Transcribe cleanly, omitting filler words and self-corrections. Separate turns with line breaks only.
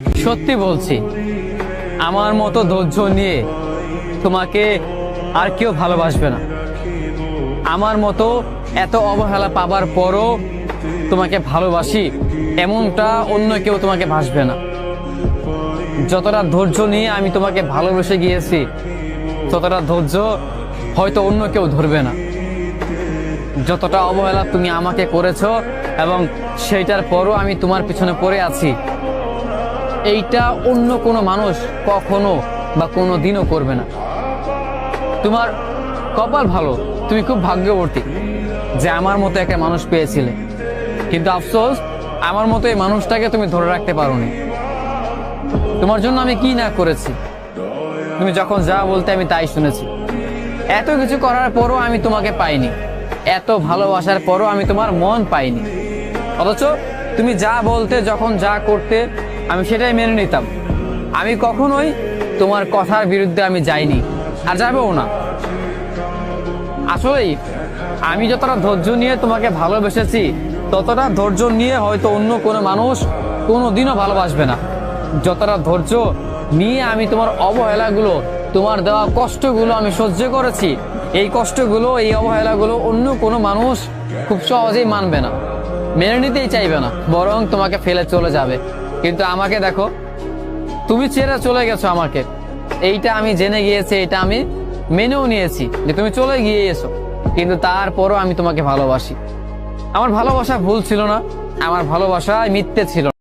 সত্যি বলছি, আমার মতো ধৈর্য নিয়ে তোমাকে আর কেউ ভালোবাসবে না। আমার মতো এত অবহেলা পাবার পরও তোমাকে ভালোবাসি এমনটা অন্য কেউ তোমাকে ভাসবে না। যতটা ধৈর্য নিয়ে আমি তোমাকে ভালোবেসে গিয়েছি, ততটা ধৈর্য হয়তো অন্য কেউ ধরবে না। যতটা অবহেলা তুমি আমাকে করেছো এবং সেইটার পরও আমি তোমার পিছনে পড়ে আছি, এইটা অন্য কোনো মানুষ কখনো বা কোনো দিনও করবে না। তোমার কপাল ভালো, তুমি খুব ভাগ্যবতী যে আমার মতো একটা মানুষ পেয়েছিলে। কিন্তু আফসোস, আমার মতো এই মানুষটাকে তুমি ধরে রাখতে পারোনি। তোমার জন্য আমি কি না করেছি, তুমি যখন যা বলতে আমি তাই শুনেছি। এত কিছু করার পরও আমি তোমাকে পাইনি, এত ভালোবাসার পরও আমি তোমার মন পাইনি। অথচ তুমি যা বলতে, যখন যা করতে, আমি সেটাই মেনে নিতাম। আমি কখনোই তোমার কথার বিরুদ্ধে আমি যাইনি, আর যাবেও না। আসলেই আমি যতটা ধৈর্য নিয়ে তোমাকে ভালোবেসেছি, ততটা ধৈর্য নিয়ে হয়তো অন্য কোনো মানুষ কোনোদিনও ভালোবাসবে না। যতটা ধৈর্য নিয়ে আমি তোমার অবহেলাগুলো, তোমার দেওয়া কষ্টগুলো আমি সহ্য করেছি, এই কষ্টগুলো, এই অবহেলাগুলো অন্য কোনো মানুষ খুব সহজেই মানবে না, মেনে নিতেই চাইবে না, বরং তোমাকে ফেলে চলে যাবে। কিন্তু আমাকে দেখো, তুমি ছেড়ে চলে গেছো আমাকে। এইটা আমি জেনে গিয়েছি, এটা আমি মেনেও নিয়েছি যে তুমি চলে গিয়েছো, কিন্তু তারপরও আমি তোমাকে ভালোবাসি। আমার ভালোবাসা ভুল ছিল না, আমার ভালোবাসা মিথ্যে ছিল না।